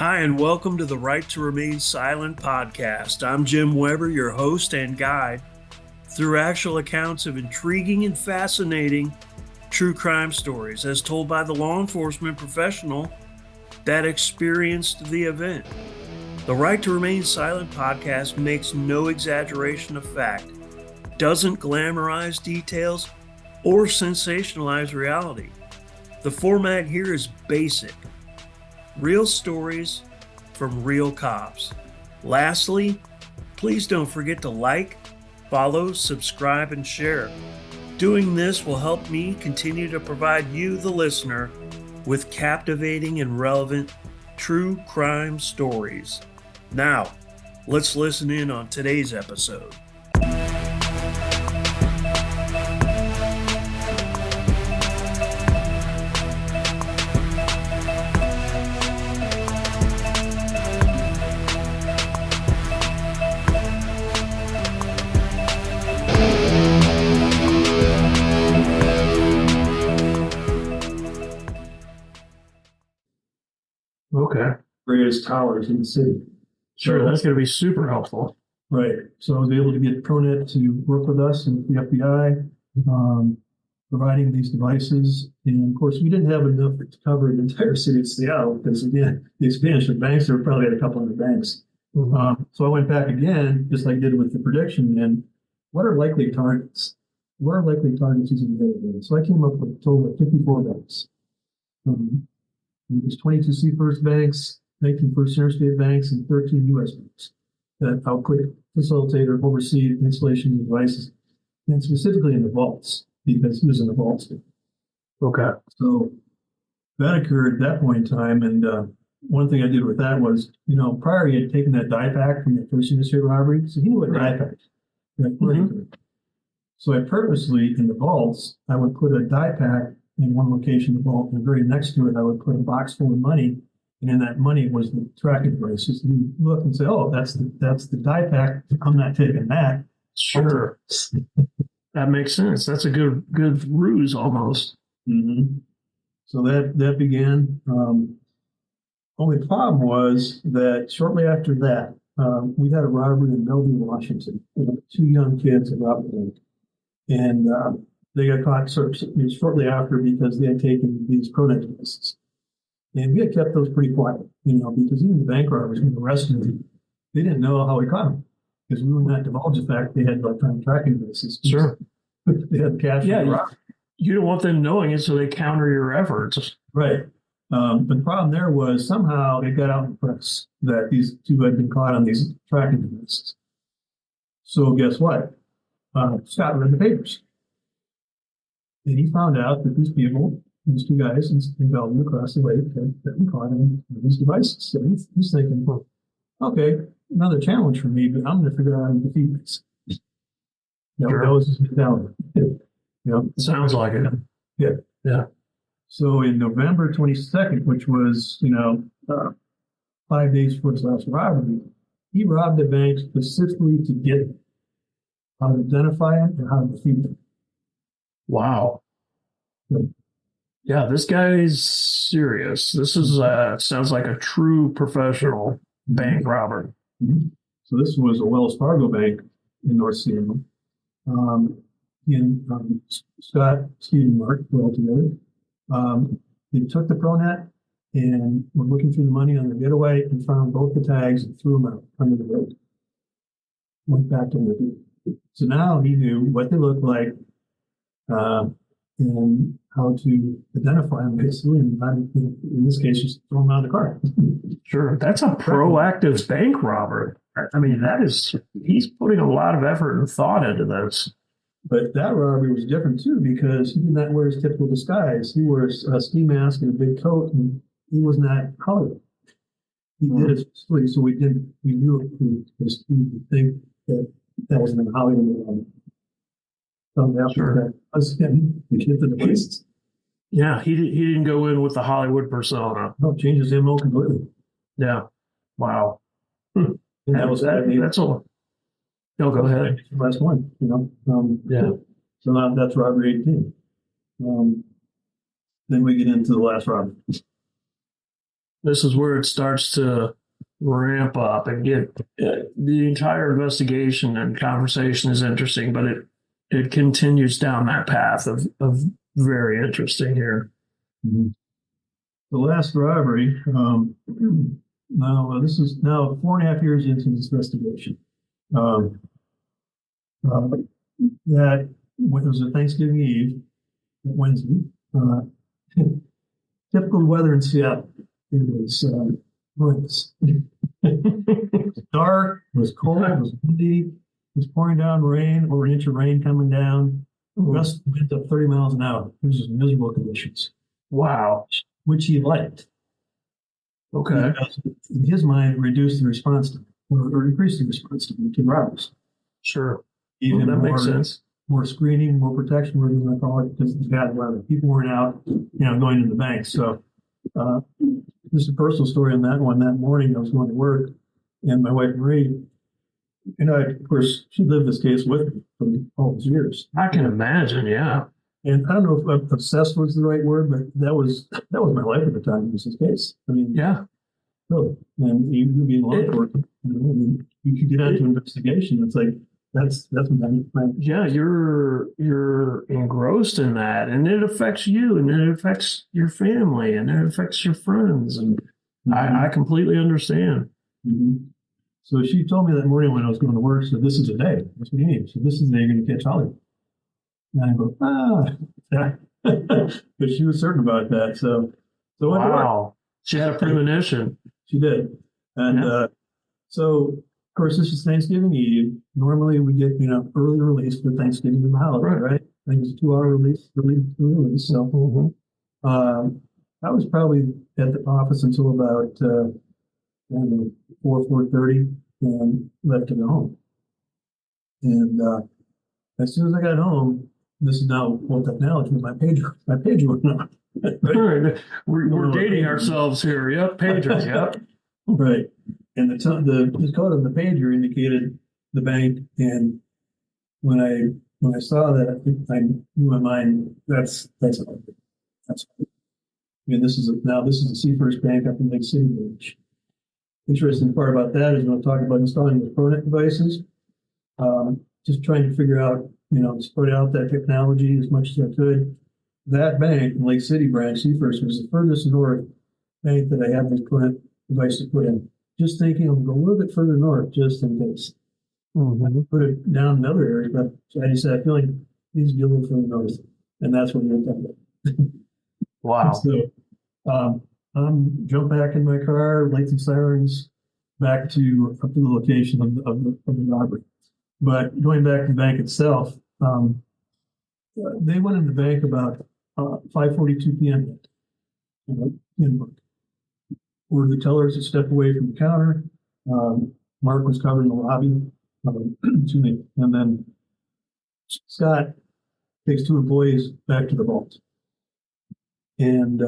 Hi, and welcome to the Right to Remain Silent podcast. I'm Jim Weber, your host and guide through actual accounts of intriguing and fascinating true crime stories as told by the law enforcement professional that experienced the event. The Right to Remain Silent podcast makes no exaggeration of fact, doesn't glamorize details, or sensationalize reality. The format here is basic. Real stories from real cops. Lastly, please don't forget to like, follow, subscribe, and share. Doing this will help me continue to provide you, the listener, with captivating and relevant true crime stories. Now, let's listen in on today's episode. Okay. Greatest towers in the city. Sure, that's going to be super helpful. Right. So I was able to get ProNet to work with us and the FBI, providing these devices. And of course, we didn't have enough to cover the entire city of Seattle because, again, the expansion of banks, there were probably at a couple hundred banks. So I went back again, just like I did with the prediction, and what are likely targets? What are likely targets using the database? So I came up with a total of 54 banks. There's 22 C-First banks, 19 First Interstate banks, and 13 U.S. banks that I'll quick facilitate or oversee the installation of devices, and specifically in the vaults, because he was in the vaults. Okay. So that occurred at that point in time, and one thing I did with that was, prior he had taken that die pack from the First Interstate robbery, so he knew what die pack was. So I purposely, in the vaults, I would put a die pack in one location of the vault, and very next to it, I would put a box full of money, and in that money was the tracking devices. And you look and say, "Oh, that's the die pack. I'm not taking that." Sure. That makes sense. That's a good ruse almost. Mm-hmm. So that began. Only problem was that shortly after that, we had a robbery in Bellevue, Washington. Two young kids had robbed a bank, and they got caught shortly after because they had taken these ProNet devices. And we had kept those pretty quiet, because even the bank robbers, when arrested them, they didn't know how we caught them because we would not divulge the fact they had electronic tracking devices. Sure. They had cash. Yeah, you don't want them knowing it, so they counter your efforts. Right. But the problem there was somehow it got out in the press that these two had been caught on these tracking devices. So guess what? Scott read the papers. And he found out that these people, these two guys in Bellevue across the lake, had been caught on these devices. So he's thinking, well, okay, another challenge for me, but I'm going to figure out how to defeat this. Sure. That was his mentality. Sounds like it. Yeah. So in November 22nd, which was, 5 days before his last robbery, he robbed the bank specifically to get how to identify him and how to defeat him. Wow. Yeah, this guy's serious. This is sounds like a true professional bank robber. Mm-hmm. So this was a Wells Fargo bank in North Seattle. Scott, Steve, and Mark were all together. They took the ProNet and were looking through the money on the getaway and found both the tags and threw them out under the road. Went back to the. So now he knew what they looked like, and how to identify them basically, and not, in this case, just throw them out of the car. Sure. That's a proactive bank robber. I mean, he's putting a lot of effort and thought into this. But that robbery was different too, because he did not wear his typical disguise. He wore a ski mask and a big coat, and he was not Hollywood. He did it specifically, so we knew it was easy to think that wasn't in Hollywood. Sure. We get the devices. Yeah, he didn't go in with the Hollywood persona. No, changes MO completely. Yeah. Wow. And that's all. No, go ahead. Last one, Yeah. So now that's robbery 18. Then we get into the last robbery. This is where it starts to ramp up and get the entire investigation and conversation is interesting, but it continues down that path of very interesting here. Mhm. The last robbery, now this is now 4.5 years into this investigation. Um, that when it was a Thanksgiving Eve, Wednesday, typical weather in Seattle. It was dark, it was cold, it was windy, it was pouring down rain, over an inch of rain coming down. Gust went up 30 miles an hour. It was just miserable conditions. Wow. Which he liked. Okay. Because in his mind, it reduced the response time or increased the response time to robbers. Sure. Even that more, makes sense. More screening, more protection, whatever you want to call it, because it's bad weather. People weren't out, going to the bank. So, just a personal story on that one. That morning, I was going to work, and my wife Marie, of course, she lived this case with me for all those years. I can imagine. Yeah. And I don't know if obsessed was the right word, but that was my life at the time. Was this case? I mean, Yeah. really. And you be in law enforcement, you could get into investigation. It's like that's my Yeah, you're engrossed in that, and it affects you, and it affects your family, and it affects your friends, and I completely understand. Mm-hmm. So she told me that morning when I was going to work, so this is a day. That's what you need. So this is the day you're going to catch Hollywood. And I go, but she was certain about that. So I went to work. Wow, she had a premonition. She did. And so, of course, this is Thanksgiving Eve. Normally we get, early release for Thanksgiving and the holiday, right? I think it's a 2-hour release, early release. So I was probably at the office until about 4:30 and left to go home. And as soon as I got home, this is now old technology. My pager went off. Right. We're dating ourselves here. Yep, pagers. Yep. Right. And the code on the pager indicated the bank. And when I saw that, I knew in my mind that's all. That's all. This is a Seafirst Bank up in Lake City Beach. Interesting part about that is when I'm talking about installing the ProNet devices, just trying to figure out, spread out that technology as much as I could. That bank, Lake City branch, Seafirst, was the furthest north bank that I had this ProNet device to put in. Just thinking I'll go a little bit further north just in case. I put it down in another area, but I decided I feel like it needs to be a little further north. And that's what we intended. Wow. So I'm jump back in my car, lights and sirens, back up to the location of the robbery. But going back to the bank itself, they went in the bank about 5:42 p.m. In work. Where the tellers had stepped away from the counter. Mark was covering the lobby. Excuse me. And then Scott takes 2 employees back to the vault and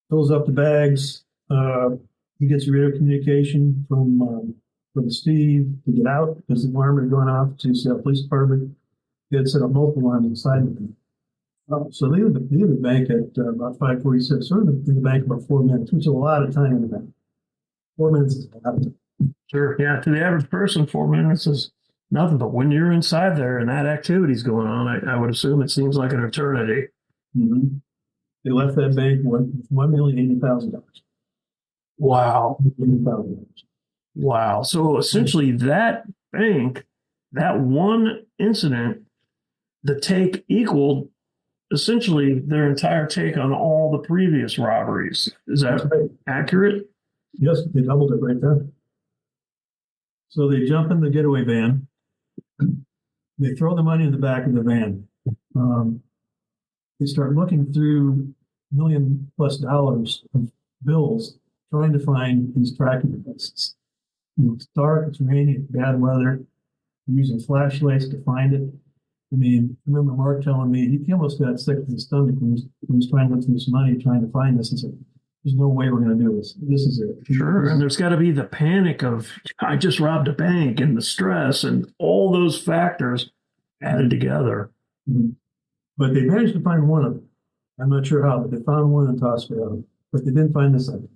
fills up the bags. He gets radio communication from Steve to get out because the alarm had gone off to Seattle Police Department. They had set up multiple alarms inside the bank. So they leave the bank at about 5:46. So in the bank about 4 minutes, which is a lot of time in the bank. 4 minutes is a lot of time. Sure. Yeah, to the average person, 4 minutes is nothing. But when you're inside there and that activity's going on, I would assume it seems like an eternity. Mm-hmm. They left that bank with $1,080,000. Wow. $1,080,000. Wow. So essentially that bank, that one incident, the take equaled essentially their entire take on all the previous robberies. Is that accurate? Yes, they doubled it right there. So they jump in the getaway van. They throw the money in the back of the van. They start looking through $1 million+ of bills, trying to find these tracking devices. It's dark, it's rainy, it's bad weather. They're using flashlights to find it. I mean, I remember Mark telling me he almost got sick to his stomach when he was trying to look through this money, trying to find this. And said, "There's no way we're going to do this. This is it." Sure, and there's got to be the panic of I just robbed a bank and the stress and all those factors added together. Mm-hmm. But they managed to find one of them. I'm not sure how, but they found one and tossed it out. But they didn't find the second.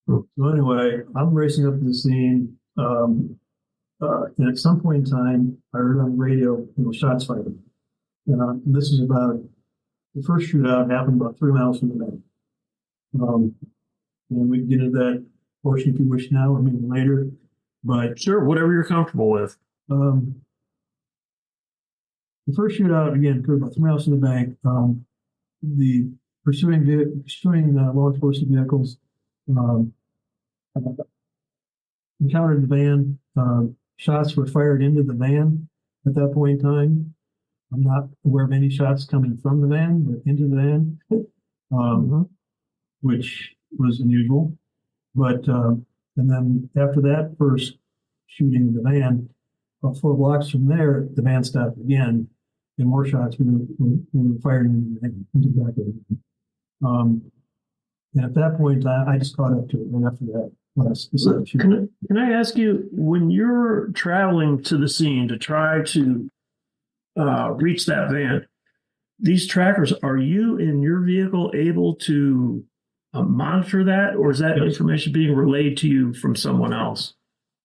So anyway, I'm racing up to the scene. And at some point in time, I heard on the radio, shots fired. This is about the first shootout happened about 3 miles from the bank. And we can get into that portion if you wish now, or maybe later. But Sure, whatever you're comfortable with. the first shootout again occurred about 3 miles from the bank. The pursuing law enforcement vehicles encountered the van. Shots were fired into the van at that point in time. I'm not aware of any shots coming from the van, but into the van, which was unusual. But and then after that first shooting in the van, about 4 blocks from there, the van stopped again, and more shots were fired into the back of it. And at that point in time, I just caught up to it. And after that, Can I ask you, when you're traveling to the scene to try to reach that van, these trackers, are you in your vehicle able to monitor that, or is that information being relayed to you from someone else?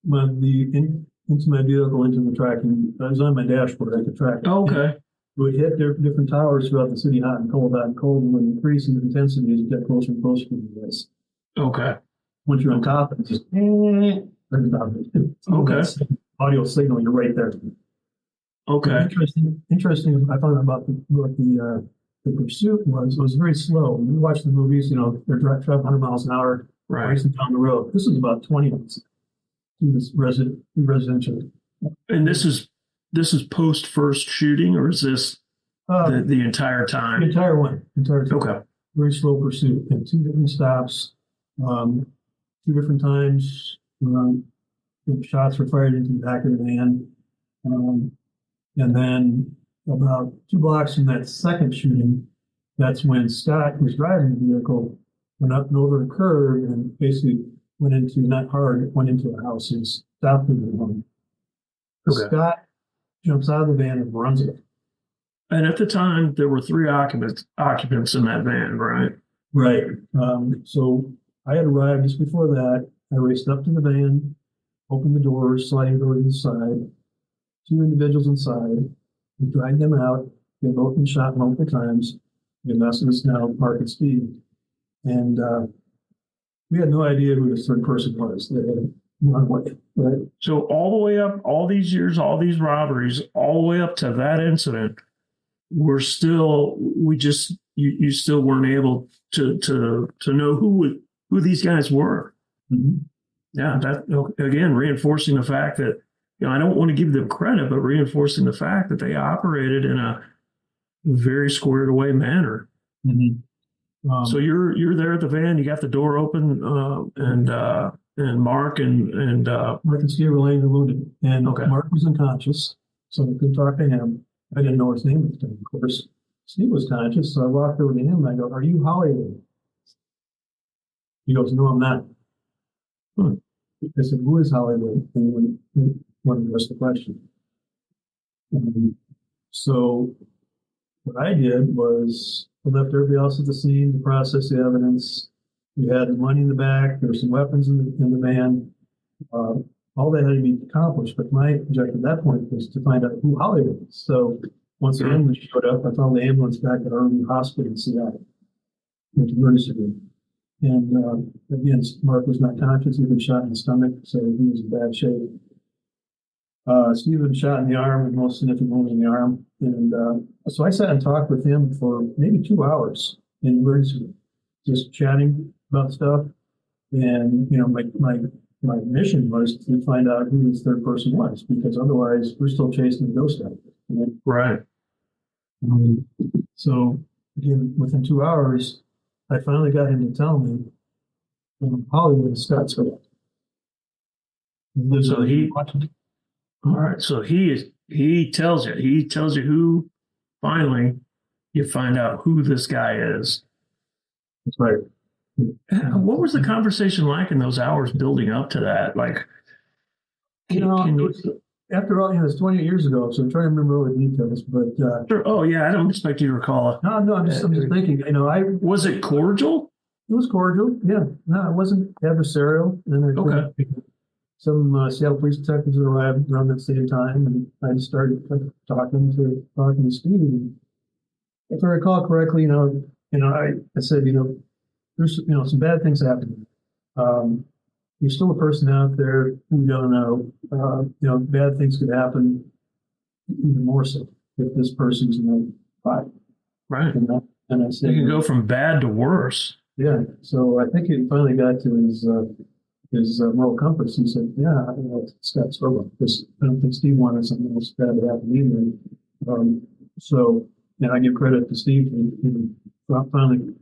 Into my vehicle, into the tracking, I was on my dashboard. I could track it. Okay. It would hit different towers throughout the city, hot and cold, and would increase in intensity as you get closer and closer to this. Okay. Once you're on top, it's just Okay. Audio signal, you're right there. Okay. Interesting. I found out about the pursuit was very slow. When you watch the movies, they're driving 100 miles an hour, Right. racing down the road. This is about 20 minutes through this residential. And this is post first shooting, or is this the entire time? The entire one. Okay. Very slow pursuit and 2 different stops, 2 different times. Shots were fired into the back of the van. And then about 2 blocks from that second shooting, that's when Scott, who was driving the vehicle, went up and over a curve and basically went into a house and stopped in the home. Okay. Scott jumps out of the van and runs it. And at the time, there were 3 occupants in that van, right? Right. So I had arrived just before that. I raced up to the van, opened the doors, sliding door to the side. 2 individuals inside. We dragged them out. They've both been shot multiple times. And that's now market speed. And we had no idea who this third person was. They had run away. Right. So all the way up, all these years, all these robberies, all the way up to that incident, you still weren't able to know who these guys were. Mm-hmm. Yeah, that again reinforcing the fact that I don't want to give them credit, but reinforcing the fact that they operated in a very squared away manner. Mm-hmm. So you're there at the van, you got the door open, and Mark and Mark and Steve were laying wounded, and Okay. Mark was unconscious, so I couldn't talk to him. I didn't know his name at the time, of course. Steve was conscious, so I walked over to him and I go, "Are you Hollywood?" He goes, "No, I'm not." I said, "Who is Hollywood?" And we wanted to ask the question. So what I did was I left everybody else at the scene to process the evidence. We had the money in the back. There were some weapons in the van. All that had to be accomplished. But my objective at that point was to find out who Hollywood was. So once the ambulance showed up, I found the ambulance back at our hospital in Seattle. Went to emergency room. And again, Mark was not conscious. He'd been shot in the stomach, so he was in bad shape. Steve had been shot in the arm, with most significant wounds in the arm. And so I sat and talked with him for maybe 2 hours in the emergency room, just chatting about stuff. And, my mission was to find out who this third person was, because otherwise we're still chasing the ghost out. right. So again, within 2 hours, I finally got him to tell me Hollywood is Scott Scurlock. So all right. So he tells you who. Finally, you find out who this guy is. That's right. What was the conversation like in those hours building up to that? Like, After all, it's 28 years ago, so I'm trying to remember all the details. But sure. Oh yeah, I don't expect you to recall it. no, I'm just thinking. Was it cordial? It was cordial. Yeah. No, it wasn't adversarial. And I think some Seattle police detectives arrived around that same time, and I just started talking to Steve. And if I recall correctly, I said, there's some bad things happening. You're still a person out there who we don't know. Bad things could happen even more so if this person's fight. Right. And I said, It can go from bad to worse. yeah. So I think it finally got to his moral compass. He said, "Yeah, it's Scott Scurlock. I don't think Steve wanted something else bad to happen either." I give credit to Steve for finally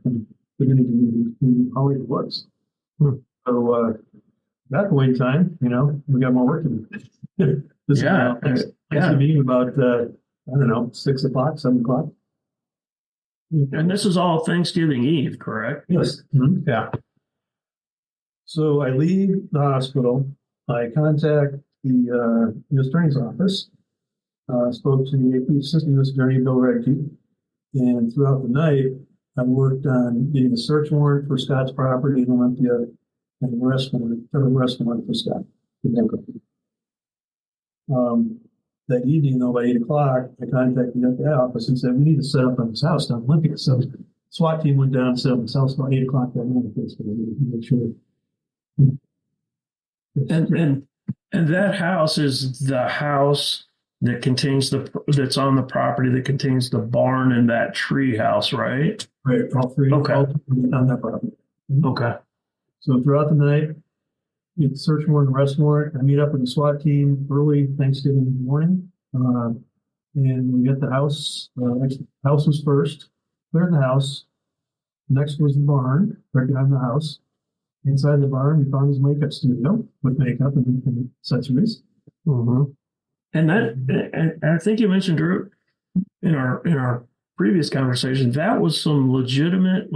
beginning to move who Hollywood was. So at that point in time, we got more work to do. This is about 6 o'clock, 7 o'clock. And this is all Thanksgiving Eve, correct? Yes. Mm-hmm. Yeah. So I leave the hospital. I contact the U.S. Attorney's office. Spoke to the Assistant U.S. Attorney, Bill Redke. And throughout the night, I worked on getting a search warrant for Scott's property in Olympia and an arrest warrant for Scott. That evening, though, by 8 o'clock, I contacted the office and said, we need to set up on his house down in Olympia. So SWAT team went down and set up his house about 8 o'clock that morning. Make sure. And that house is the house that contains that's on the property that contains the barn and that tree house, right? Right, all three. Okay. All three on that property. Okay. So throughout the night, get the search warrant, arrest warrant. I meet up with the SWAT team early Thanksgiving morning, and we get the house. House was first. Cleared the house. Next was the barn, right behind the house. Inside the barn, we found his makeup studio with makeup and accessories. Mm-hmm. And I think you mentioned in our previous conversation that was some legitimate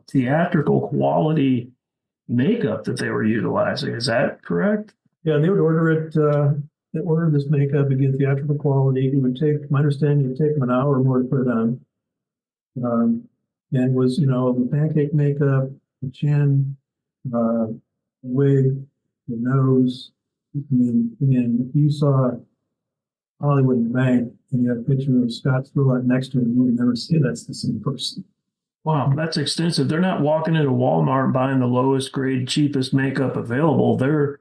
theatrical quality makeup that they were utilizing. Is that correct? Yeah, they would order it. They order this makeup again, theatrical quality. It would take, my understanding, it would take them an hour or more to put it on. And it was, the pancake makeup, the chin, the wig, the nose. I mean, again, if you saw Hollywood Bank and you had a picture of Scott Scurlock next to him, you would never see that's the same person. Wow, that's extensive. They're not walking into Walmart and buying the lowest grade, cheapest makeup available. They're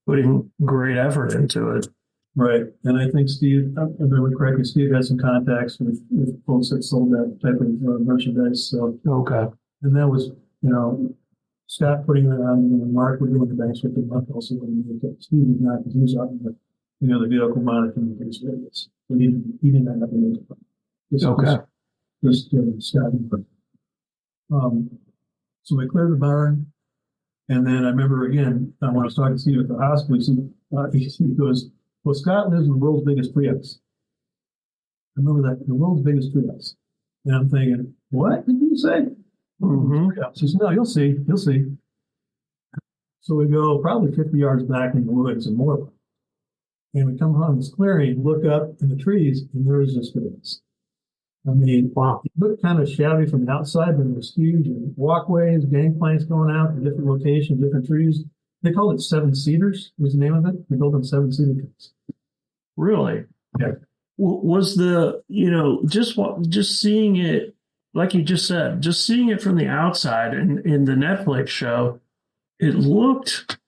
putting great effort into it. Right. And I think Steve, if I remember correctly, Steve had some contacts with folks that sold that type of merchandise. So, okay. And that was, Scott putting it on, and Mark were doing the banks with the month also when he did Steve did not, because he was out in the vehicle monitoring things with this. So he didn't end up in it. Okay. Just Scott and Mark. So we cleared the barn, and then I remember again, when I was talking to Steve at the hospital, he goes, well, Scott lives in the world's biggest treehouse. I remember that, the world's biggest treehouse. And I'm thinking, what did you say? Mm-hmm. She said, no, you'll see. So we go probably 50 yards back in the woods and more. And we come on this clearing, look up in the trees, and there's this treehouse. I mean, wow. It looked kind of shabby from the outside, but it was huge. And walkways, gangplanks going out to different locations, different trees. They called it Seven Cedars, was the name of it. They built them 7 cedar trees. Really? Yeah. Was just seeing it, like you just said, just seeing it from the outside in the Netflix show, it looked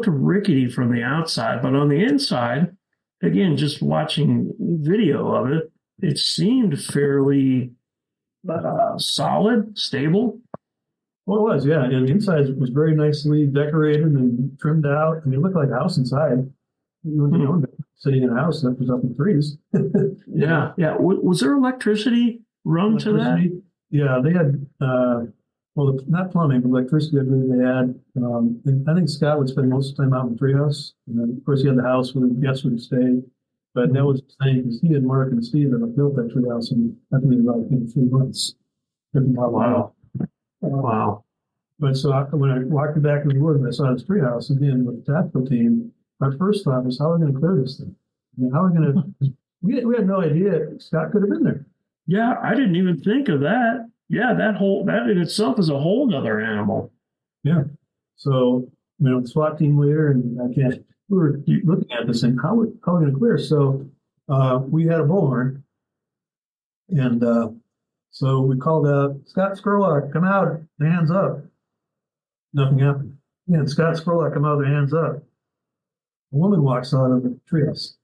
rickety from the outside, but on the inside, again, just watching video of it, it seemed fairly solid, stable. Well, it was, yeah. And the inside was very nicely decorated and trimmed out. I mean, it looked like a house inside. Sitting in a house that was up in trees. Yeah. Was there electricity run to that? Yeah, they had, not plumbing, but electricity, I believe they had. And I think Scott would spend most of the time out in the treehouse. And then, of course, he had the house where the guests would stay. But that was the thing, because he and Mark and Steve had built that treehouse in, I believe, about 3 months. Wow. Wow. But so when I walked back in the woods and I saw this treehouse again with the tactical team, my first thought was, how are we going to clear this thing? I mean, how are we going to? We had no idea Scott could have been there. Yeah, I didn't even think of that. yeah, that in itself is a whole nother animal. Yeah. So, the SWAT team leader and we were looking at this and how are we going to clear? So, we had a bullhorn, and so we called out, Scott Scurlock, come out, hands up. Nothing happened. Yeah, Scott Scurlock, come out, hands up. A woman walks out of the treehouse.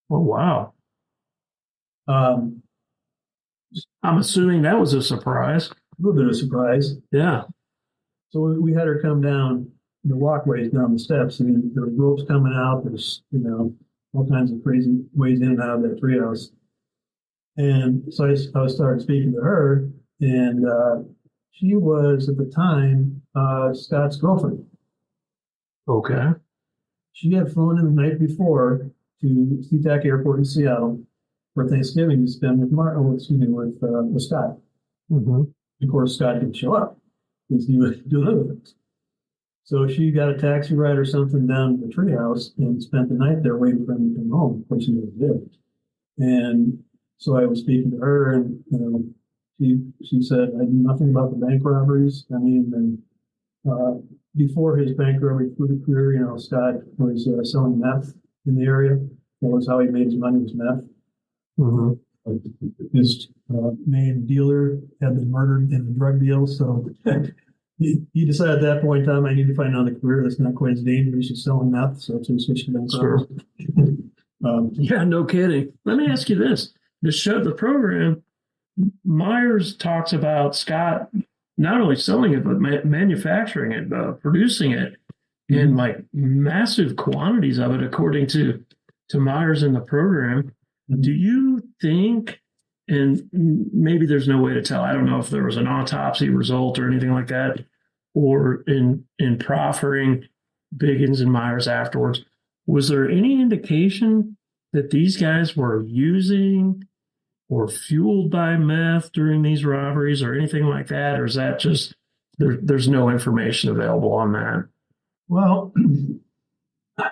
Oh, wow. Um, I'm assuming that was a surprise. a little bit of surprise. Yeah. So we had her come down the walkways down the steps. I mean, there were ropes coming out. There's, all kinds of crazy ways in and out of that treehouse. And so I started speaking to her, and she was at the time Scott's girlfriend. Okay. She had flown in the night before to SeaTac Airport in Seattle for Thanksgiving to spend with Scott. Mm-hmm. Of course, Scott didn't show up because he was doing other things. So she got a taxi ride or something down to the treehouse and spent the night there waiting for him to come home. Of course, she never did. And so I was speaking to her, and she said, I knew nothing about the bank robberies. I mean, before his bank robbery career, Scott was selling meth in the area. That was how he made his money, was meth. Mm-hmm. His main dealer had been murdered in a drug deal, so he decided at that point in time, I need to find another career that's not quite as dangerous as selling meth. So he switched to bank robberies. Yeah, no kidding. Let me ask you this: the program, Myers talks about Scott not only selling it but manufacturing it, producing it in like massive quantities of it, according to Myers in the program. Mm-hmm. Do you think? And maybe there's no way to tell. I don't know if there was an autopsy result or anything like that, or in proffering Biggins and Myers afterwards. Was there any indication that these guys were using or fueled by meth during these robberies or anything like that? Or is that just there's no information available on that? Well, I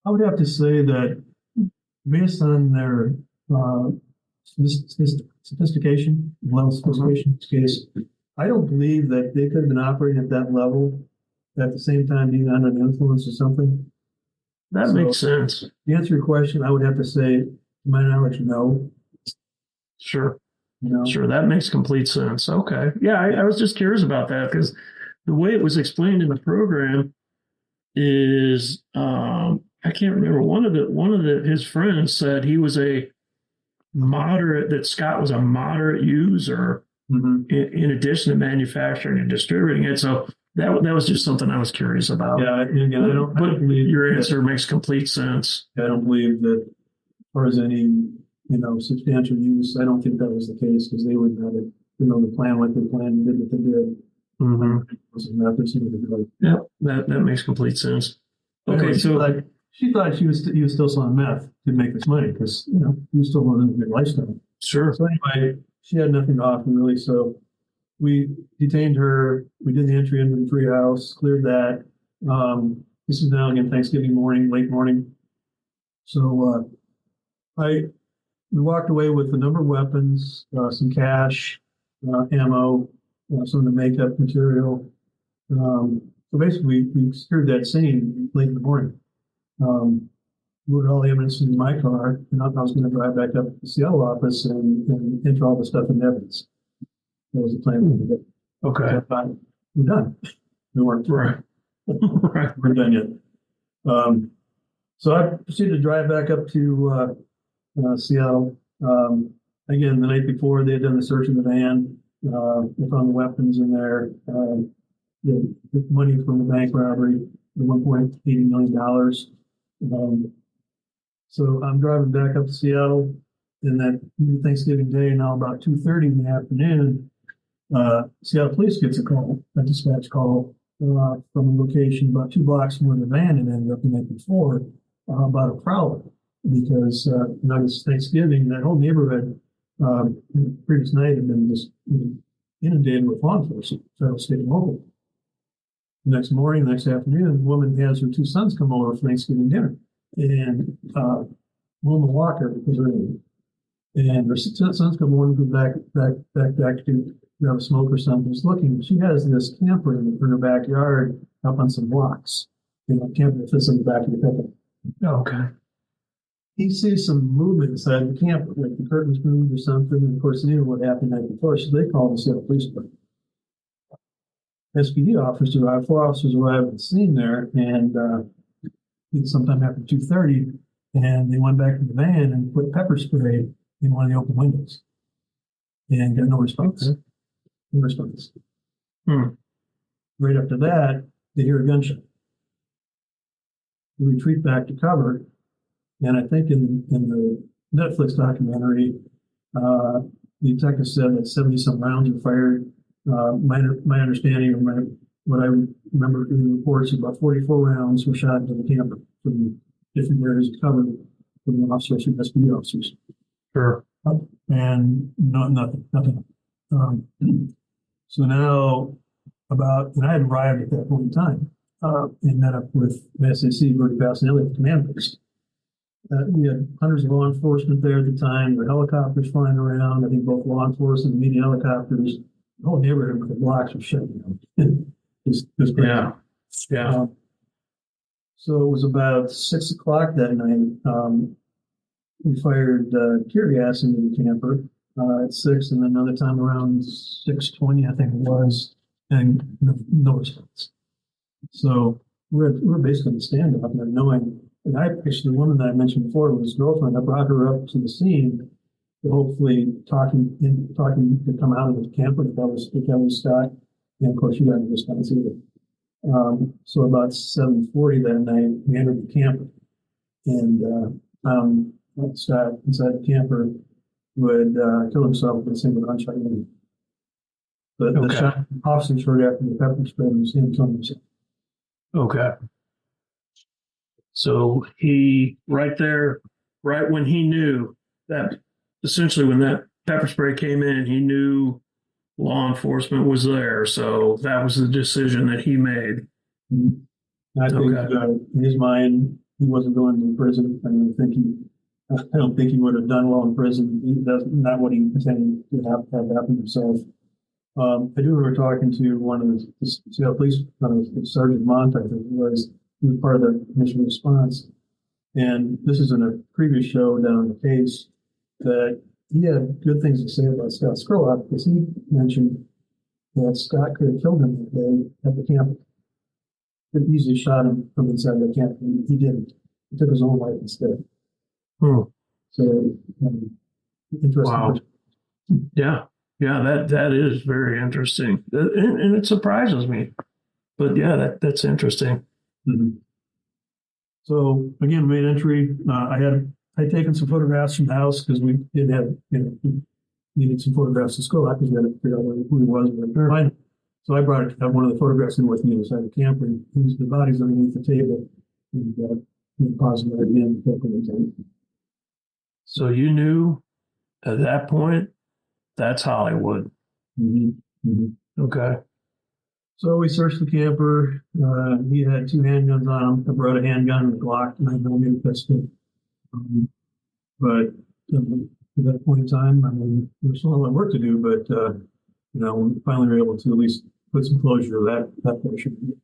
would have to say that based on their sophistication, level of sophistication in this case, I don't believe that they could have been operating at that level at the same time being under the influence of something. That makes sense. To answer your question, I would have to say, to my knowledge, no. Sure. Sure. That makes complete sense. Okay. Yeah, I was just curious about that because the way it was explained in the program is I can't remember, one of his friends said he was that Scott was a moderate user in addition to manufacturing and distributing it. So that was just something I was curious about. Yeah, again, I don't believe your answer makes complete sense. I don't believe that as far as any substantial use, I don't think that was the case because they would have the plan like they planned and did what they did. Mm-hmm. Yep, that makes complete sense. Okay, anyway, so she thought he was still selling meth to make this money because he was still living a good lifestyle. Sure. So anyway, she had nothing to offer really. So we detained her. We did the entry into the treehouse, cleared that. This is now again Thanksgiving morning, late morning. So we walked away with a number of weapons, some cash, ammo, some of the makeup material. So basically, we secured that scene late in the morning. Loaded all the evidence in my car, and I was going to drive back up to the Seattle office and enter all the stuff in evidence. That was the plan. Okay. So I thought, we're done. We weren't. Right. Right. We're done yet. So I proceeded to drive back up to Seattle. Again, the night before, they had done the search of the van. They found the weapons in there. The money from the bank robbery, the $1.80 million. So I'm driving back up to Seattle in that Thanksgiving day. Now about 2:30 in the afternoon, Seattle police gets a dispatch call from a location about 2 blocks from where the van had ended up the night before about a prowler. Because now it's Thanksgiving, that whole neighborhood the previous night had been just inundated with law enforcement, federal, state, and local. The next morning, the next afternoon, the woman has her 2 sons come over for Thanksgiving dinner. And Wilma Walker was her name. And her son's come morning, go back to grab a smoke or something. She's looking. She has this camper in her backyard up on some blocks. Camper that fits in the back of the pickup. Okay. He sees some movement inside the camper, like the curtains moved or something. And of course, he knew what happened the night before, so they called the Seattle Police Department. SPD officers arrived, 4 officers arrived at the scene there, and sometime after 2:30, and they went back to the van and put pepper spray in one of the open windows, and got no response. Okay. No response. Hmm. Right after that, they hear a gunshot. They retreat back to cover, and I think in the Netflix documentary, the detective said that 70-some rounds were fired. My understanding of what I remember in the reports, about 44 rounds were shot into the camper from different areas of cover from the officers and SPD officers. Sure. And nothing. So now and I had arrived at that point in time and met up with the SAC, Bertie Passanelli, the command post. We had hundreds of law enforcement there at the time. There were helicopters flying around. I think both law enforcement and media helicopters. The whole neighborhood with the blocks were shut down. It was crazy. Yeah. So it was about 6 o'clock that night. We fired tear gas into the camper at 6, and then another time around 6:20, I think it was, and no response. So we're basically in standoff, and knowing. And the woman that I mentioned before was his girlfriend. I brought her up to the scene to hopefully talking to come out of the camper if that was Scott. And of course, she got no response either. So about 7:40 that night, we entered the camper and found Scott inside the camper who had killed himself with a single gunshot wound. But the shot officers heard after the pepper spray was him killing himself. Okay. So he, right when he knew that, essentially when that pepper spray came in, he knew law enforcement was there. So that was the decision that he made. And I think in his mind, he wasn't going to prison. I don't think he would have done well in prison. That's not what he intended to have happen himself. I do remember talking to one of the Seattle Police, Sergeant Mont, I think it was. He was part of the initial response. And this is in a previous show down on the case that he had good things to say about Scott Scurlock because he mentioned that Scott could have killed him that day at the camp. Could have easily shot him from inside the camp. He didn't. He took his own life instead. So, interesting. Wow. Yeah, that is very interesting. And it surprises me. But yeah, that's interesting. Mm-hmm. So again, made entry. I'd taken some photographs from the house because we did have, we needed some photographs of Scurlock because we had to figure out who he was. Sure. So I brought one of the photographs in with me inside the camper. And the body's underneath the table, and pause it right again. So you knew at that point that's Hollywood. Mm-hmm. Mm-hmm. Okay. So we searched the camper. He had 2 handguns on him. I brought a handgun and a Glock 9mm pistol. But at that point in time, there was still a lot of work to do. But we finally were able to at least put some closure to that portion.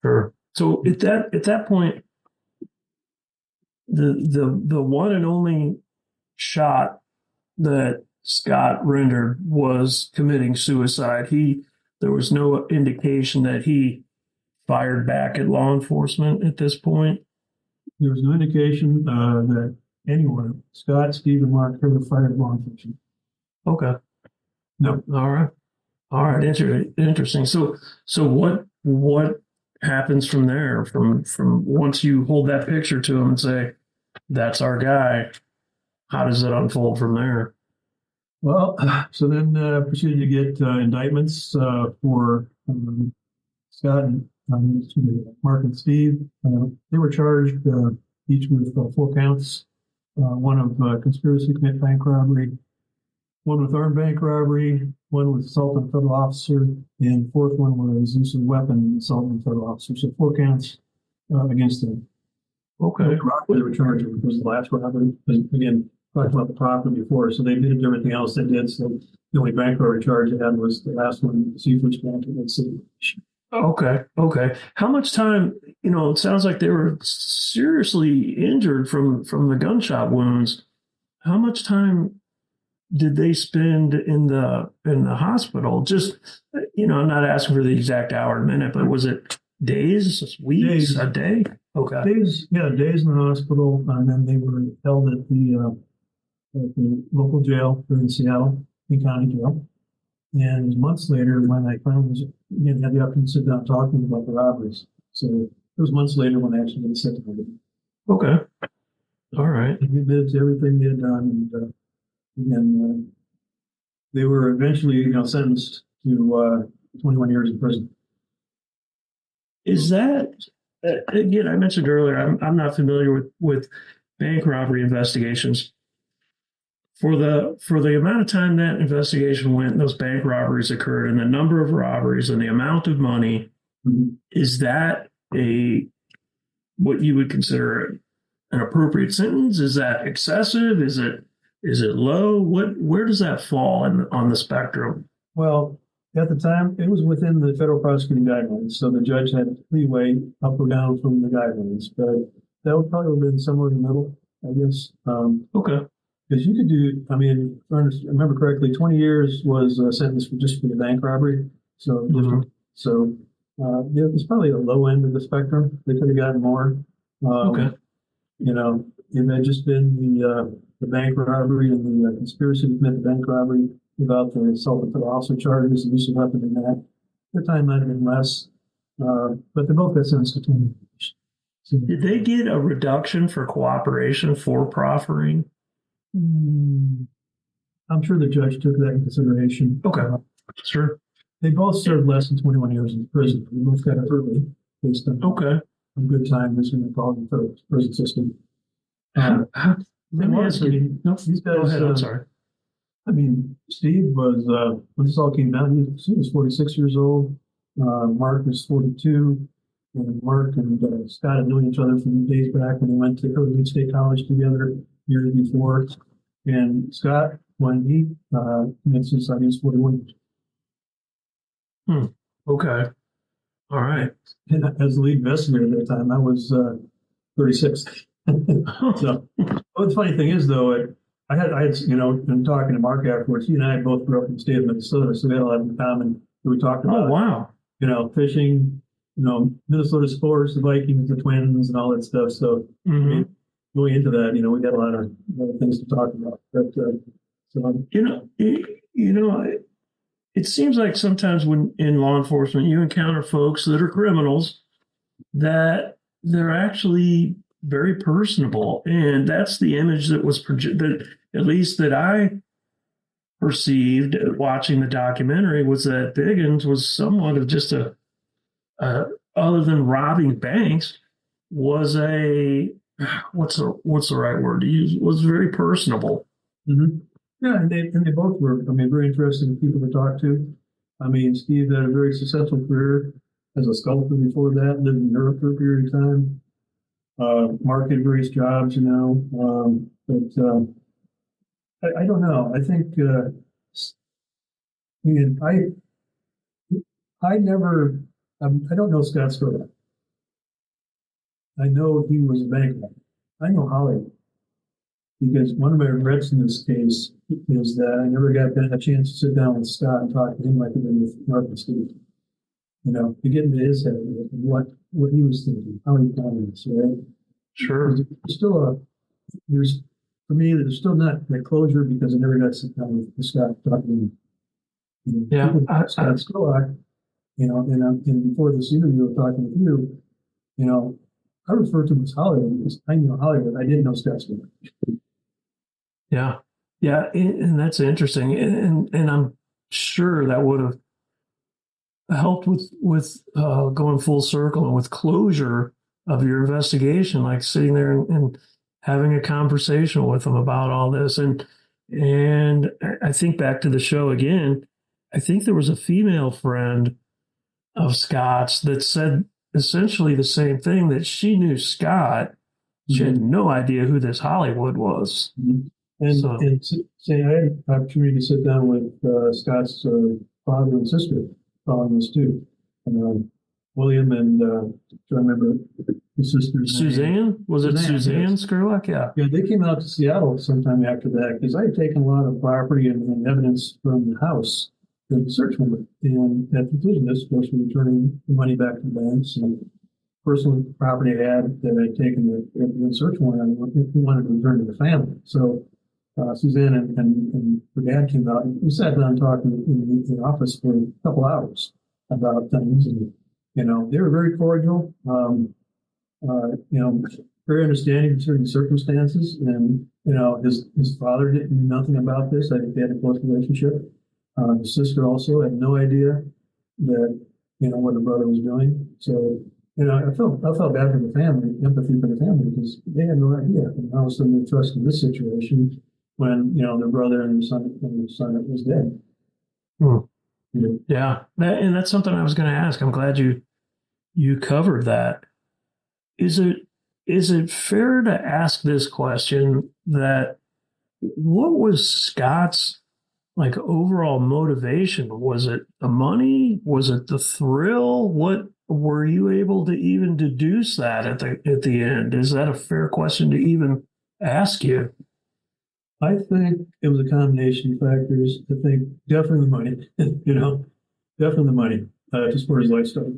Sure. So at that point, the one and only shot that Scott rendered was committing suicide. There was no indication that he fired back at law enforcement at this point. There was no indication that anyone, Scott, Steve, and Mark, ever fired at law enforcement. Okay. No. All right. Interesting. So what happens from there? From once you hold that picture to him and say, "That's our guy," how does it unfold from there? Well, so then proceeded to get indictments for Scott and Mark and Steve. They were charged each with 4 counts. One of conspiracy to commit bank robbery, one with armed bank robbery, one with assault on a federal officer, and the 4th one was use of weapon assault on a federal officer. So 4 counts against them. Okay. The robbery they were charged with was the last robbery. Again, talked about the property before, so they did everything else they did. So the only bank robbery charge they had was the last one, the Seafoods Bank in the city. Okay. Okay. How much time, it sounds like they were seriously injured from the gunshot wounds. How much time did they spend in the hospital? Just, I'm not asking for the exact hour and minute, but was it days, weeks, Days. a day? Okay. Days in the hospital, and then they were held at the local jail here in Seattle, King County Jail. And it was months later when I finally had the opportunity to sit down talking about the robberies. So it was months later when I actually got set down. Okay. All right. They admitted to everything they had done, and they were eventually, sentenced to 21 years in prison. Is that again? I mentioned earlier. I'm not familiar with bank robbery investigations. For the amount of time that investigation went, those bank robberies occurred, and the number of robberies and the amount of money, is that what you would consider an appropriate sentence? Is that excessive? Is it low? Where does that fall on the spectrum? Well, at the time, it was within the federal prosecuting guidelines, so the judge had leeway up or down from the guidelines, but that would probably have been somewhere in the middle, I guess. Okay. Because you could do, if I remember correctly, 20 years was a sentence for the bank robbery. So, it was probably a low end of the spectrum. They could have gotten more. Okay. It had just been the bank robbery and the conspiracy to commit the bank robbery without the assault with the officer charges, the use of weapon and that. Their time might have been less, but they both got sentenced to 20 years. So, Did they get a reduction for cooperation for proffering? I'm sure the judge took that in consideration. Okay. Sure. They both served less than 21 years in prison. They both got it early based on a good time as in the prison system. Let me ask you. These guys, Go ahead. I'm sorry. Steve was, when this all came out, he was 46 years old. Mark was 42. And Mark and Scott had known each other from days back when they went to Hollywood State College together years before. And Scott, when he committed suicide, he was 41. Okay. All right. And as the lead investigator at that time, I was 36. So, the funny thing is, though, I had, been talking to Mark afterwards. He and I both grew up in the state of Minnesota, so we had a lot in common. We talked about, wow. Fishing, Minnesota sports, the Vikings, the Twins, and all that stuff. So, going into that, we got a lot of things to talk about. But it seems like sometimes when in law enforcement you encounter folks that are criminals, that they're actually very personable, and that's the image that was that at least that I perceived watching the documentary, was that Biggins was somewhat of just a other than robbing banks, was a what's the right word to use? Was very personable. Mm-hmm. Yeah, and they both were. Very interesting people to talk to. Steve had a very successful career as a sculptor before that. Lived in Europe for a period of time. Mark had various jobs, but I don't know. I think I don't know Scott Scurlock. I know he was a bank robber. I know Hollywood. Because one of my regrets in this case is that I never got a chance to sit down with Scott and talk to him like I did with Mark and Steve. To get into his head and what he was thinking, how he thought of this, right? Sure. There's still not that closure because I never got to sit down with Scott talking to him. Scott Scurlock, and before this interview of talking with you, I refer to him as Hollywood because I knew Hollywood. I didn't know Scott Scurlock. Yeah, and that's interesting, and I'm sure that would have helped with going full circle and with closure of your investigation, like sitting there and having a conversation with them about all this. And I think back to the show again. I think there was a female friend of Scott's that said essentially the same thing, that she knew Scott. She had no idea who this Hollywood was. Mm-hmm. And say I had the opportunity to sit down with Scott's father and sister following this too. William and I remember his sister's Suzanne? name. Was it Suzanne Yes. Scurlock? Yeah. Yeah, they came out to Seattle sometime after that because I had taken a lot of property and evidence from the house to the search warrant. And at the conclusion of this, of course, we returning the money back to the banks and personal property I had that I'd taken the search warrant on, we wanted to return to the family. So Suzanne and her dad came out and we sat down talking in the office for a couple hours about things. And, they were very cordial. Very understanding of certain circumstances. And, his father didn't know nothing about this. I think they had a close relationship. His sister also had no idea that, what her brother was doing. So, I felt bad for the family, empathy for the family, because they had no idea. And all of a sudden they trusted this situation when, their brother and their son was dead. Hmm. Yeah. And that's something I was going to ask. I'm glad you covered that. Is it fair to ask this question that what was Scott's overall motivation? Was it the money? Was it the thrill? What were you able to even deduce that at the end? Is that a fair question to even ask you? I think it was a combination of factors. I think definitely the money, definitely the money, just for his lifestyle.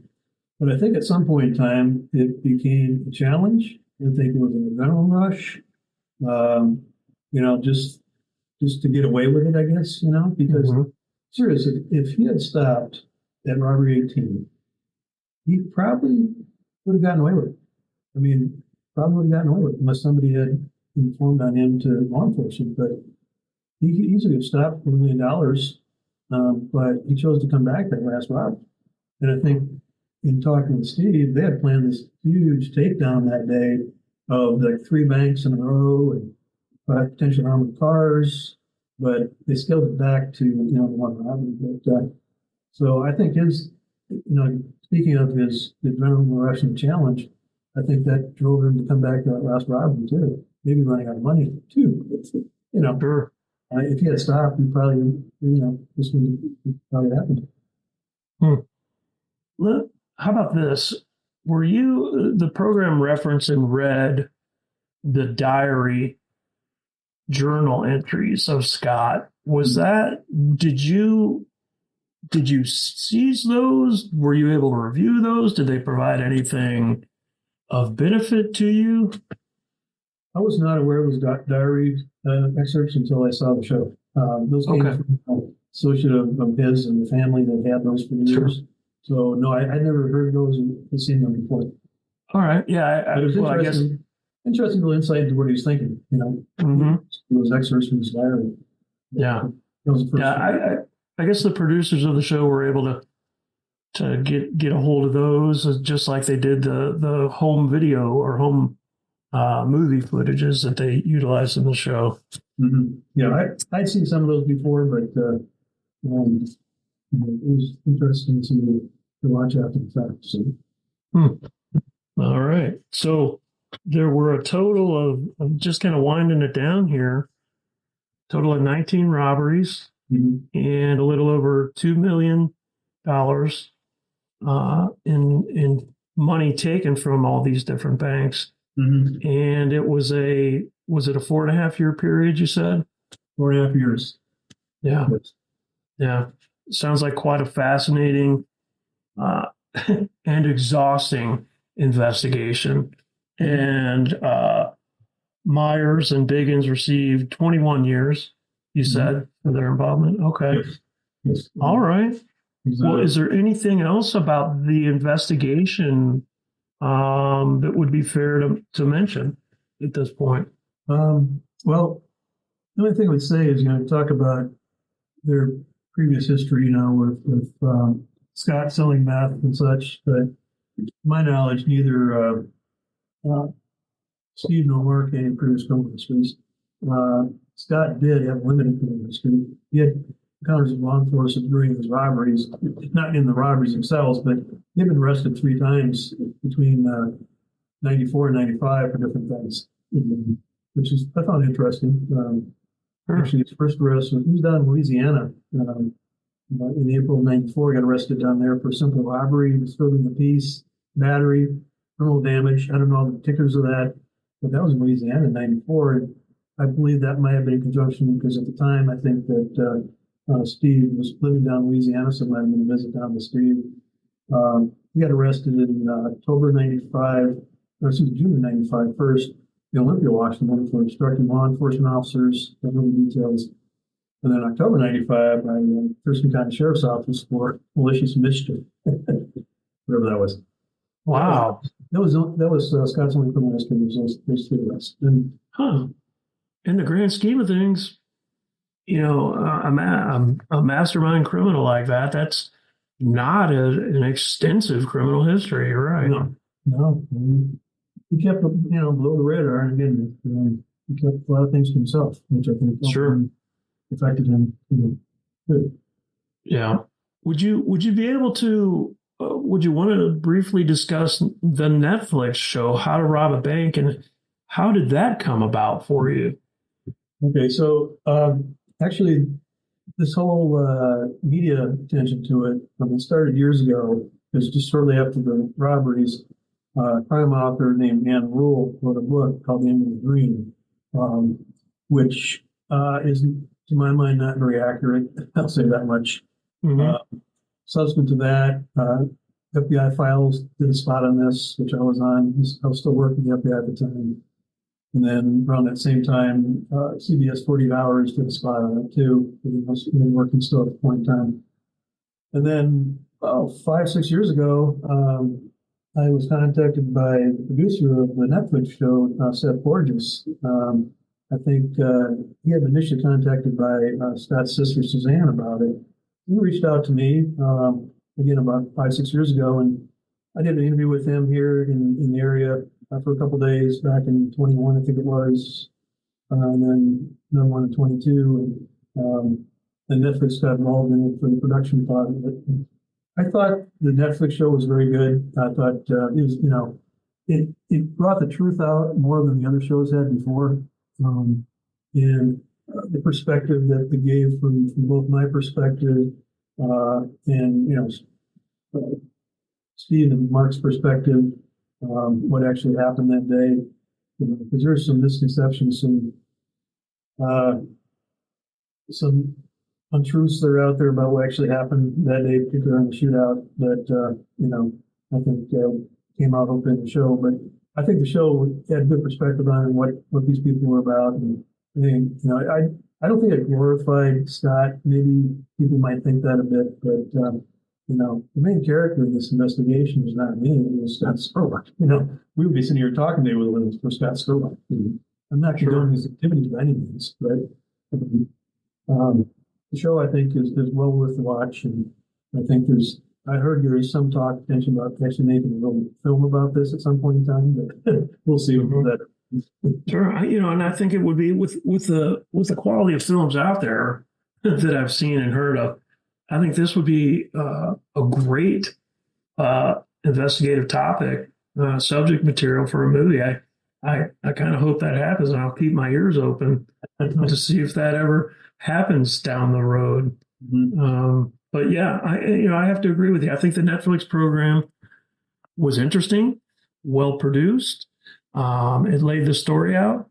But I think at some point in time, it became a challenge. I think it was an adrenaline rush. Just to get away with it, I guess, because seriously, if he had stopped at robbery 18, he probably would have gotten away with it. I mean, probably would have gotten away with it unless somebody had informed on him to law enforcement. But he could easily have stopped for $1 million, but he chose to come back that last robbery. And I think in talking with Steve, they had planned this huge takedown that day of 3 banks in a row and 5 potential armored cars, but they scaled it back to the one robbery. But so I think his, speaking of his adrenaline rush and challenge, I think that drove him to come back to that last robbery too. Maybe running out of money too. Sure. If he had stopped, he probably, this would probably happened. How about this? Were you the program referenced and read the diary journal entries of Scott? Was that, did you seize those? Were you able to review those? Did they provide anything of benefit to you? I was not aware of those diary excerpts until I saw the show. Those came from an associate of his and the family that had those for years. Sure. So no, I never heard those and seen them before. All right, yeah. But it was interesting little insight into what he was thinking. Those excerpts from his diary. Yeah, that was the first I guess the producers of the show were able to get a hold of those, just like they did the home video or home movie footages that they utilized in the show. Mm-hmm. Yeah, I'd seen some of those before, but it was interesting to watch after the fact. So. All right. So there were a total of, I'm just kind of winding it down here, total of 19 robberies and a little over $2 million in money taken from all these different banks. And it was it a 4.5 year period, you said? 4.5 years. Yeah. Yes. Yeah. Sounds like quite a fascinating and exhausting investigation. And Myers and Biggins received 21 years, you said, for their involvement. Okay. Yes. All right. Well, is there anything else about the investigation that would be fair to mention at this point? Well, the only thing I would say is, talk about their previous history, with Scott selling meth and such. But to my knowledge, neither Steve nor Mark had any previous criminal histories. Scott did have limited criminal history. He had encounters with law enforcement during his robberies, not in the robberies themselves, but he'd been arrested 3 times between 94 and 95 for different things, which is, I found interesting. Actually, his first arrest was, he was down in Louisiana. In April of '94, he got arrested down there for simple robbery, disturbing the peace, battery, criminal damage. I don't know all the particulars of that, but that was in Louisiana in '94. And I believe that might have been in conjunction because at the time, I think that Steve was living down in Louisiana, so it might have been a visit down to Steve. He got arrested in October '95, or excuse me, June of '95 first, in Olympia, Washington, for obstructing law enforcement officers, the little details. And then October '95, by Thurston County Sheriff's Office for malicious mischief, whatever that was. Wow. That was Scott's only criminal history. Those three arrests. And In the grand scheme of things, a mastermind criminal like that, that's not an extensive criminal history. You're right. No, he kept below the radar, and again, he kept a lot of things to himself, which I think affected him. Good. Yeah. Would you be able to? Would you want to briefly discuss the Netflix show How to Rob a Bank, and how did that come about for you? Okay, so actually, this whole media attention to it started years ago. Because just shortly after the robberies, a crime author named Ann Rule wrote a book called The End of the Dream, which is, to my mind, not very accurate. I'll say that much. Mm-hmm. Subsequent to that, FBI Files did a spot on this, which I was on. I was still working at the FBI at the time. And then around that same time, CBS 48 Hours did a spot on it too. I was working still at the point in time. And then 5-6 years ago, I was contacted by the producer of the Netflix show, Seth Borges. I think he had been initially contacted by Scott's sister, Suzanne, about it. He reached out to me, again, about 5-6 years ago, and I did an interview with him here in the area for a couple of days back in 21, I think it was, and then another one in 22, and Netflix got involved in it for the production part of it. I thought the Netflix show was very good. I thought it was, it brought the truth out more than the other shows had before, and the perspective that they gave from both my perspective and Steve and Mark's perspective, what actually happened that day, because there's some misconceptions, some untruths that are out there about what actually happened that day, particularly on the shootout, that I think came out open in the show. But I think the show had good perspective on what these people were about, and I don't think it glorified Scott. Maybe people might think that a bit, but the main character of this investigation was not me. It was Scott Scurlock. We would be sitting here talking today with it was for Scott Scurlock. I'm not condoning his activities by any means, right? The show, I think, is well worth the watch, and I think I heard there is some talk, potentially, about actually making a little film about this at some point in time, but we'll see what that. Sure, and I think it would be with the quality of films out there that I've seen and heard of. I think this would be a great investigative topic, subject material for a movie. I kind of hope that happens, and I'll keep my ears open to see if that ever happens down the road. Mm-hmm. But yeah, I have to agree with you. I think the Netflix program was interesting, well produced. It laid the story out,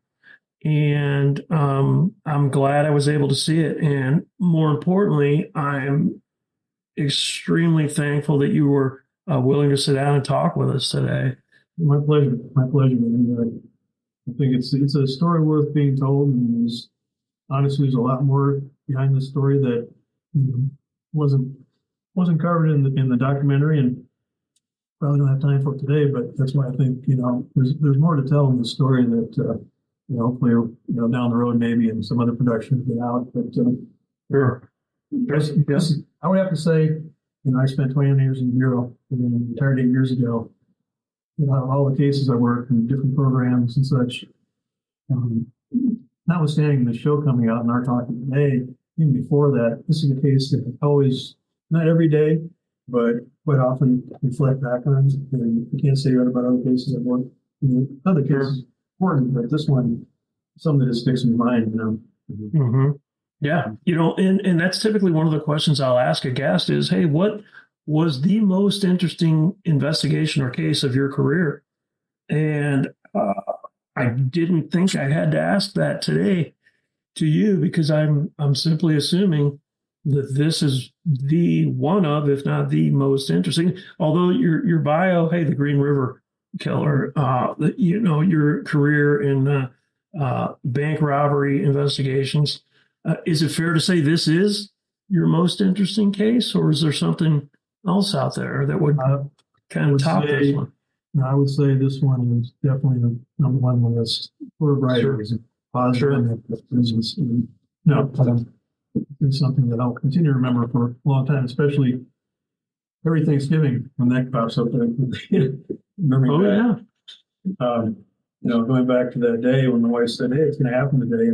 and I'm glad I was able to see it. And more importantly, I'm extremely thankful that you were willing to sit down and talk with us today. My pleasure. My pleasure. And, I think it's a story worth being told, and honestly, there's a lot more behind the story that wasn't covered in the documentary, and probably don't have time for it today. But that's why I think there's more to tell in the story that hopefully down the road maybe in some other production get out. But sure. I would have to say, I spent 29 years in the Bureau, and retired 8 years ago. All the cases I worked in different programs and such. Notwithstanding the show coming out and our talking today, even before that, this is a case that I always, not every day, but quite often reflect back on. And I can't say that about other cases I've worked. Other cases important, but this one, something that sticks in my mind. Mm-hmm. Yeah. And that's typically one of the questions I'll ask a guest is, hey, what was the most interesting investigation or case of your career? And I didn't think I had to ask that today to you because I'm simply assuming that this is the one of, if not the most interesting. Although your bio, hey, the Green River Killer, your career in bank robbery investigations. Is it fair to say this is your most interesting case, or is there something else out there that would kind of top this one? No, I would say this one is definitely the number one on the list for a variety of reasons. Positive reasons. No, it's something that I'll continue to remember for a long time, especially every Thanksgiving when that pops up. Remembering that. Yeah. Going back to that day when the wife said, "Hey, it's going to happen today,"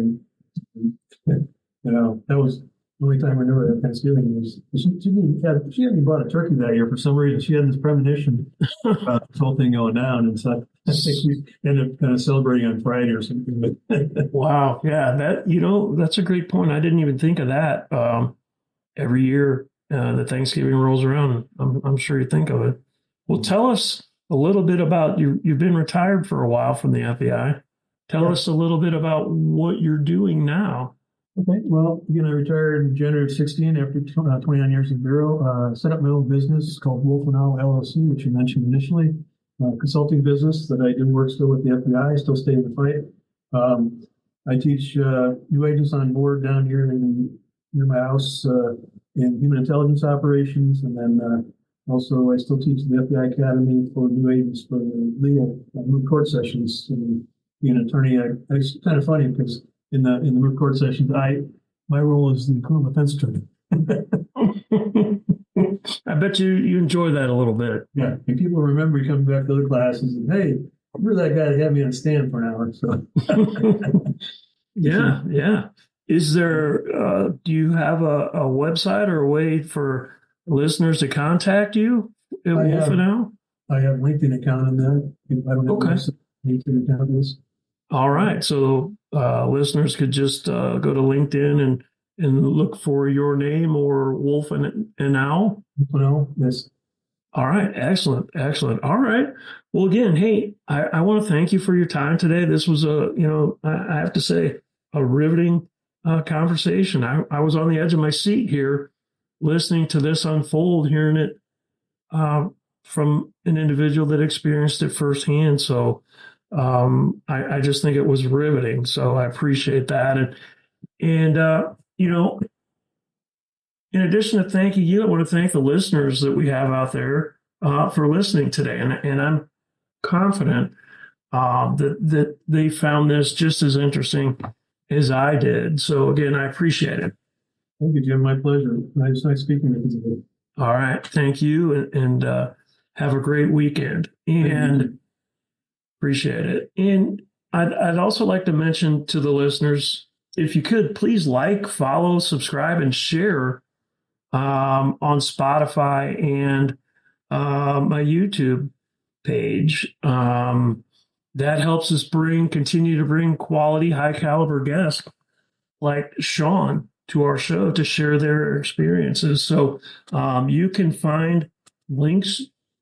and that was the only time I knew her at Thanksgiving. She hadn't bought a turkey that year for some reason. She had this premonition about this whole thing going down, and so I think we ended up kind of celebrating on Friday or something. Wow, yeah, that's a great point. I didn't even think of that. Every year that Thanksgiving rolls around, I'm sure you think of it. Well, tell us a little bit about you've been retired for a while from the FBI. Tell us a little bit about what you're doing now. Okay, well, again, I retired in January of 16 after 29 years in Bureau. Set up my own business called Wolf and Owl LLC, which you mentioned initially. Consulting business that I do work still with the FBI, still stay in the fight. I teach new agents on board down here near my house in human intelligence operations, and then also I still teach the FBI Academy for new agents for legal moot court sessions. And being an attorney, it's kind of funny because in the moot court sessions, my role is the criminal defense attorney. I bet you enjoy that a little bit. Yeah, and people remember you coming back to other classes and, hey, you're that guy that had me on stand for an hour. So yeah. Is there? Do you have a website or a way for listeners to contact you at Wolf and Owl? I have a LinkedIn account on that. I don't have a LinkedIn account on this. All right, so listeners could just go to LinkedIn and look for your name or Wolf and Owl. No, yes. All right, excellent. All right. Well, again, hey, I want to thank you for your time today. This was I have to say, a riveting conversation. I was on the edge of my seat here, listening to this unfold, hearing it from an individual that experienced it firsthand. So I just think it was riveting. So I appreciate that. And in addition to thanking you, I want to thank the listeners that we have out there for listening today. And I'm confident that they found this just as interesting as I did. So again, I appreciate it. Thank you, Jim. My pleasure. Nice speaking with you today. All right. Thank you. And have a great weekend. And appreciate it. And I'd also like to mention to the listeners, if you could, please like, follow, subscribe, and share on Spotify and my YouTube page. That helps us continue to bring quality, high caliber guests like Shawn to our show to share their experiences. So you can find links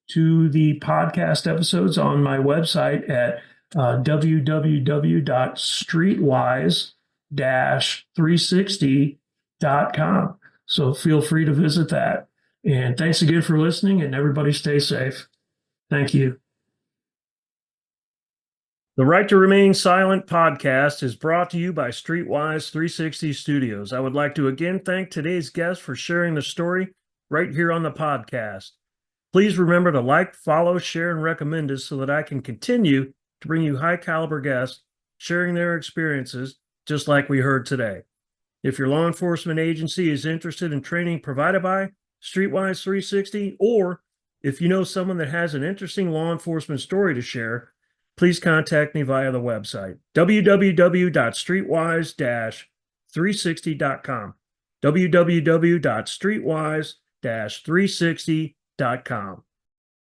to the podcast episodes on my website at www.streetwise-360.com. So feel free to visit that. And thanks again for listening, and everybody stay safe. Thank you. The Right to Remain Silent podcast is brought to you by Streetwise 360 Studios. I would like to again thank today's guest for sharing the story right here on the podcast. Please remember to like, follow, share, and recommend us so that I can continue to bring you high caliber guests sharing their experiences just like we heard today. If your law enforcement agency is interested in training provided by Streetwise 360, or if you know someone that has an interesting law enforcement story to share, please contact me via the website, www.streetwise-360.com, www.streetwise-360.com.